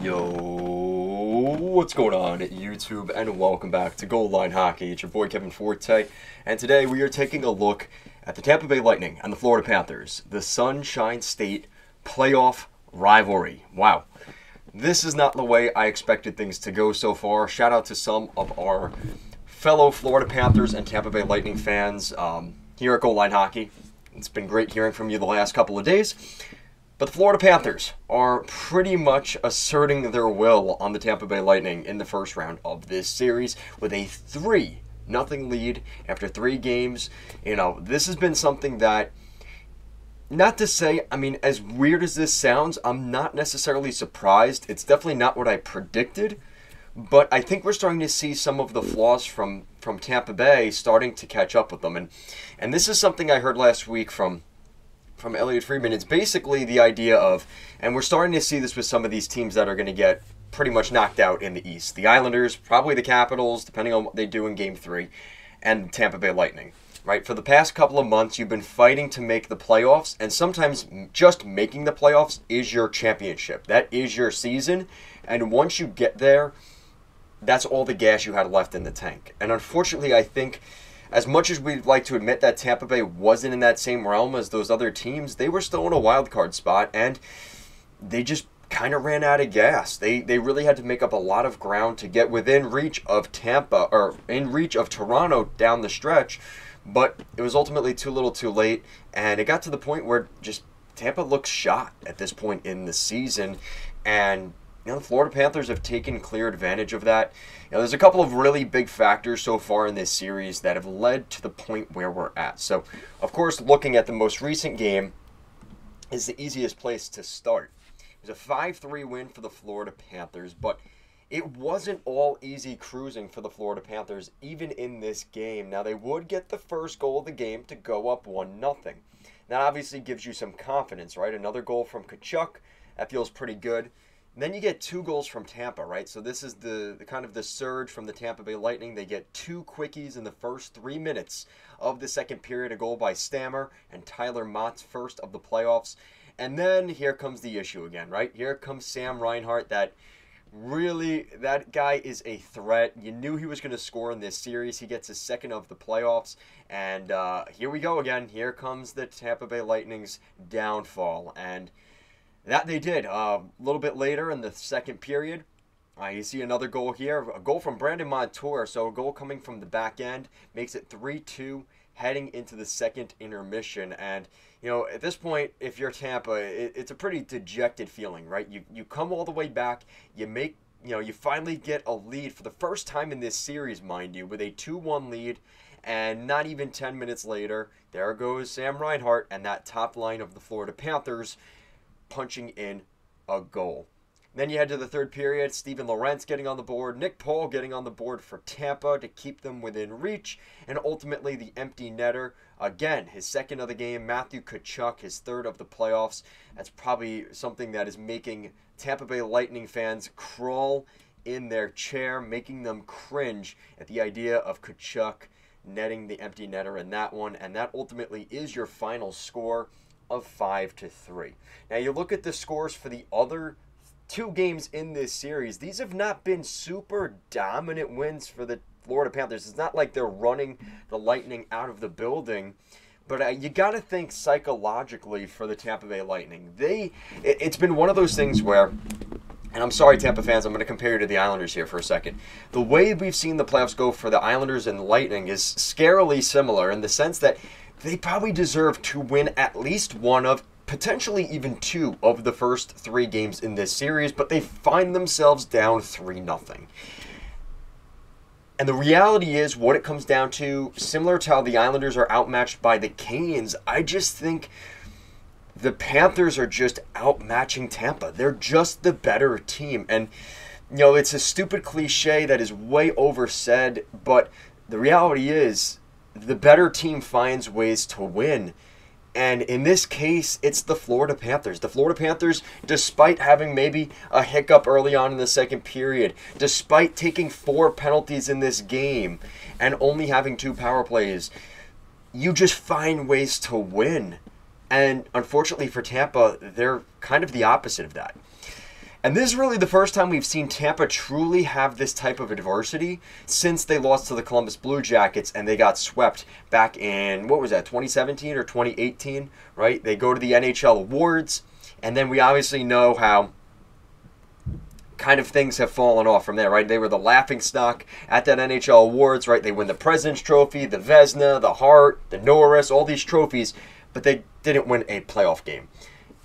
Yo, what's going on YouTube, and welcome back to Goal Line Hockey. It's your boy Kevin Forte, and today we are taking a look at the Tampa Bay Lightning and the Florida Panthers, the Sunshine State playoff rivalry. Wow, this is not the way I expected things to go so far. Shout out to some of our fellow Florida Panthers and Tampa Bay Lightning fans here at Goal Line Hockey. It's been great hearing from you the last couple of days. But the Florida Panthers are pretty much asserting their will on the Tampa Bay Lightning in the first round of this series with a 3-0 lead after 3 games. You know, this has been something that, not to say, I mean, as weird as this sounds, I'm not necessarily surprised. It's definitely not what I predicted. But I think we're starting to see some of the flaws from Tampa Bay starting to catch up with them. And this is something I heard last week from Elliot Friedman. It's basically the idea of, and we're starting to see this with some of these teams that are going to get pretty much knocked out in the East. The Islanders, probably the Capitals, depending on what they do in Game 3, and Tampa Bay Lightning. Right? For the past couple of months, you've been fighting to make the playoffs, and sometimes just making the playoffs is your championship. That is your season, and once you get there, that's all the gas you had left in the tank. And unfortunately, I think, as much as we'd like to admit that Tampa Bay wasn't in that same realm as those other teams, they were still in a wild card spot, and they just kind of ran out of gas. They really had to make up a lot of ground to get within reach of Tampa, or in reach of Toronto down the stretch, but it was ultimately too little too late, and it got to the point where just Tampa looks shot at this point in the season, and you know, the Florida Panthers have taken clear advantage of that. You know, there's a couple of really big factors so far in this series that have led to the point where we're at. So, of course, looking at the most recent game is the easiest place to start. It was a 5-3 win for the Florida Panthers, but it wasn't all easy cruising for the Florida Panthers, even in this game. Now, they would get the first goal of the game to go up 1-0. That obviously gives you some confidence, right? Another goal from Tkachuk, that feels pretty good. And then you get 2 goals from Tampa, right? So this is the kind of the surge from the Tampa Bay Lightning. They get 2 quickies in the first 3 minutes of the second period, a goal by Stammer and Tyler Mott's first of the playoffs. And then here comes the issue again, right? Here comes Sam Reinhart. That guy is a threat. You knew he was going to score in this series. He gets his second of the playoffs. And here we go again. Here comes the Tampa Bay Lightning's downfall. And that they did. A little bit later in the second period, you see another goal here. A goal from Brandon Montour. So a goal coming from the back end makes it 3-2 heading into the second intermission. And, you know, at this point, if you're Tampa, it's a pretty dejected feeling, right? You come all the way back. You finally get a lead for the first time in this series, mind you, with a 2-1 lead. And not even 10 minutes later, there goes Sam Reinhart and that top line of the Florida Panthers punching in a goal. Then you head to the third period. Steven Lorentz getting on the board. Nick Paul getting on the board for Tampa to keep them within reach. And ultimately the empty netter. Again, his second of the game. Matthew Tkachuk, his third of the playoffs. That's probably something that is making Tampa Bay Lightning fans crawl in their chair, making them cringe at the idea of Tkachuk netting the empty netter in that one. And that ultimately is your final score of 5-3. Now you look at the scores for the other 2 games in this series. These have not been super dominant wins for the Florida Panthers. It's not like they're running the Lightning out of the building, but you got to think psychologically for the Tampa Bay Lightning. It's been one of those things where, and I'm sorry, Tampa fans, I'm going to compare you to the Islanders here for a second. The way we've seen the playoffs go for the Islanders and the Lightning is scarily similar in the sense that they probably deserve to win at least one of, potentially even 2 of the first 3 games in this series, but they find themselves down 3-0. And the reality is, what it comes down to, similar to how the Islanders are outmatched by the Canes, I just think the Panthers are just outmatching Tampa. They're just the better team. And, you know, it's a stupid cliche that is way oversaid, but the reality is, the better team finds ways to win. And in this case, it's the Florida Panthers. The Florida Panthers, despite having maybe a hiccup early on in the second period, despite taking 4 penalties in this game and only having 2 power plays, you just find ways to win. And unfortunately for Tampa, they're kind of the opposite of that. And this is really the first time we've seen Tampa truly have this type of adversity since they lost to the Columbus Blue Jackets and they got swept back in, what was that, 2017 or 2018, right? They go to the NHL awards, and then we obviously know how kind of things have fallen off from there, right? They were the laughingstock at that NHL awards, right? They win the President's Trophy, the Vezina, the Hart, the Norris, all these trophies, but they didn't win a playoff game.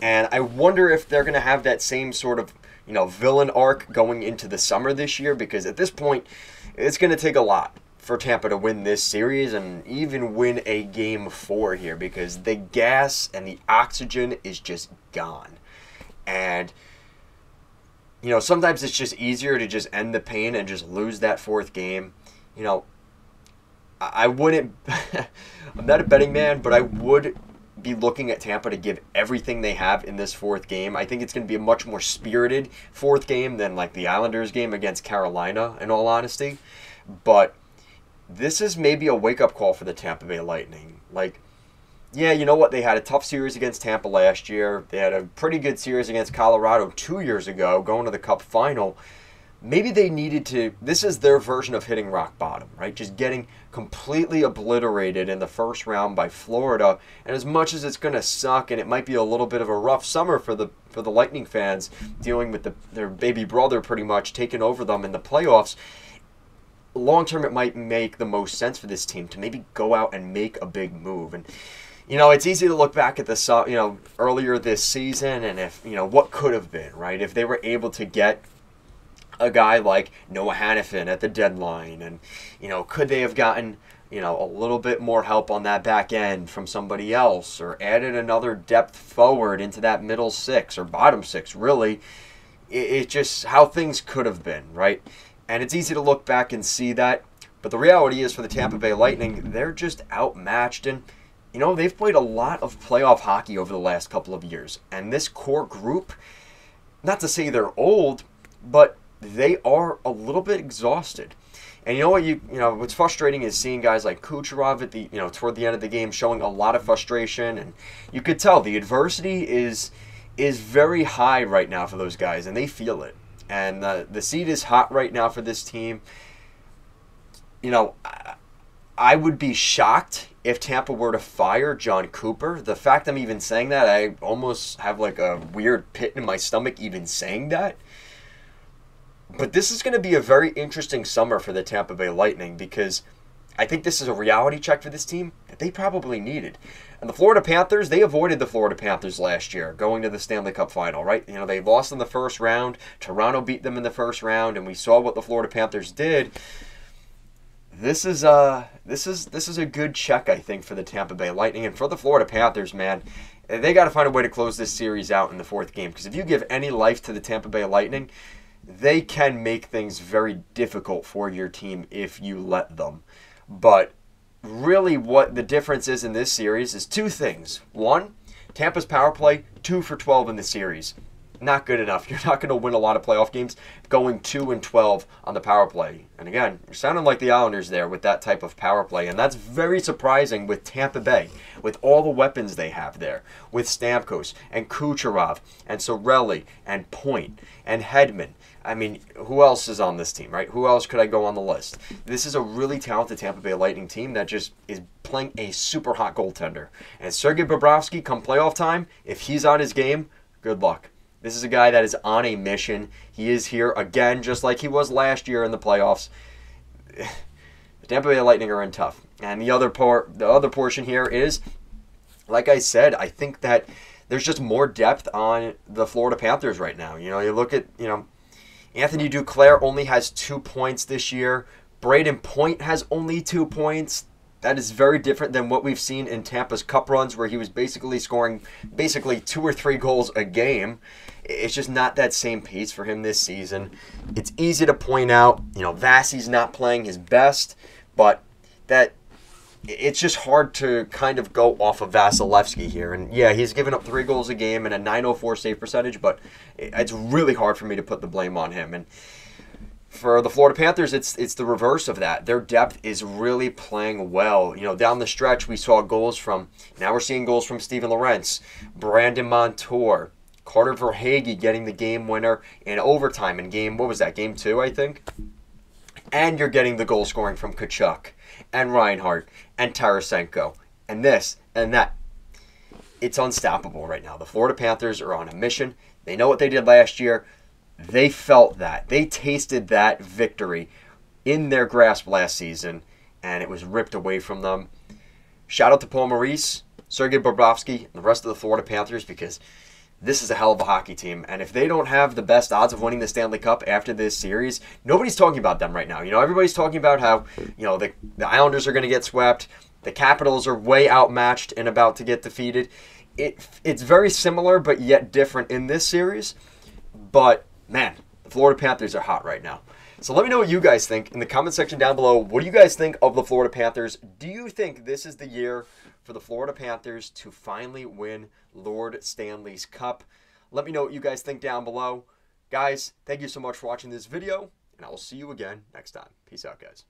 And I wonder if they're going to have that same sort of, villain arc going into the summer this year, because at this point, it's going to take a lot for Tampa to win this series and even win a Game 4 here, because the gas and the oxygen is just gone. And, sometimes it's just easier to just end the pain and just lose that fourth game. I wouldn't, I'm not a betting man, but I would be looking at Tampa to give everything they have in this fourth game. I think it's going to be a much more spirited fourth game than like the Islanders game against Carolina, in all honesty. But this is maybe a wake-up call for the Tampa Bay Lightning. Like, yeah, you know what? They had a tough series against Tampa last year. They had a pretty good series against Colorado 2 years ago, going to the Cup final. Maybe they needed to, this is their version of hitting rock bottom, right? Just getting completely obliterated in the first round by Florida. And as much as it's going to suck, and it might be a little bit of a rough summer for the Lightning fans, dealing with their baby brother pretty much taking over them in the playoffs, long term it might make the most sense for this team to maybe go out and make a big move. And it's easy to look back at the earlier this season and if what could have been, right? If they were able to get a guy like Noah Hannafin at the deadline, and could they have gotten a little bit more help on that back end from somebody else, or added another depth forward into that middle six or bottom six, really? It's just how things could have been, right? And it's easy to look back and see that, but the reality is for the Tampa Bay Lightning, they're just outmatched, and they've played a lot of playoff hockey over the last couple of years, and this core group, not to say they're old, but they are a little bit exhausted. And what's frustrating is seeing guys like Kucherov at the toward the end of the game showing a lot of frustration, and you could tell the adversity is very high right now for those guys, and they feel it. And the seat is hot right now for this team. I would be shocked if Tampa were to fire John Cooper. The fact I'm even saying that, I almost have like a weird pit in my stomach even saying that. But this is going to be a very interesting summer for the Tampa Bay Lightning, because I think this is a reality check for this team that they probably needed. And the Florida Panthers, they avoided the Florida Panthers last year, going to the Stanley Cup final, right? They lost in the first round. Toronto beat them in the first round, and we saw what the Florida Panthers did. This is a good check, I think, for the Tampa Bay Lightning. And for the Florida Panthers, man, they got to find a way to close this series out in the fourth game, because if you give any life to the Tampa Bay Lightning, they can make things very difficult for your team if you let them. But really what the difference is in this series is two things. One, Tampa's power play, 2 for 12 in the series. Not good enough. You're not going to win a lot of playoff games going 2-12 on the power play. And again, you're sounding like the Islanders there with that type of power play. And that's very surprising with Tampa Bay, with all the weapons they have there, with Stamkos and Kucherov and Cirelli and Point and Hedman. I mean, who else is on this team, right? Who else could I go on the list? This is a really talented Tampa Bay Lightning team that just is playing a super hot goaltender. And Sergei Bobrovsky, come playoff time, if he's on his game, good luck. This is a guy that is on a mission. He is here again, just like he was last year in the playoffs. The Tampa Bay Lightning are in tough. And the other portion here is, like I said, I think that there's just more depth on the Florida Panthers right now. You look at, Anthony Duclair only has 2 points this year. Braden Point has only 2 points. That is very different than what we've seen in Tampa's Cup runs, where he was basically scoring 2 or 3 goals a game. It's just not that same pace for him this season. It's easy to point out, Vasi's not playing his best, but it's just hard to kind of go off of Vasilevsky here. And yeah, he's given up 3 goals a game and a .904 save percentage, but it's really hard for me to put the blame on him. And for the Florida Panthers, it's the reverse of that. Their depth is really playing well. Down the stretch, we saw goals from, now we're seeing goals from Steven Lorentz, Brandon Montour, Carter Verhaeghe getting the game winner in overtime in game, what was that, game 2, I think? And you're getting the goal scoring from Kachuk and Reinhart and Tarasenko and this and that. It's unstoppable right now. The Florida Panthers are on a mission. They know what they did last year. They felt that. They tasted that victory in their grasp last season, and it was ripped away from them. Shout out to Paul Maurice, Sergei Bobrovsky, and the rest of the Florida Panthers, because this is a hell of a hockey team. And if they don't have the best odds of winning the Stanley Cup after this series, nobody's talking about them right now. You know, everybody's talking about how, you know, the Islanders are going to get swept. The Capitals are way outmatched and about to get defeated. It's very similar but yet different in this series. But, man, the Florida Panthers are hot right now. So let me know what you guys think in the comment section down below. What do you guys think of the Florida Panthers? Do you think this is the year for the Florida Panthers to finally win Lord Stanley's Cup? Let me know what you guys think down below. Guys, thank you so much for watching this video, and I will see you again next time. Peace out, guys.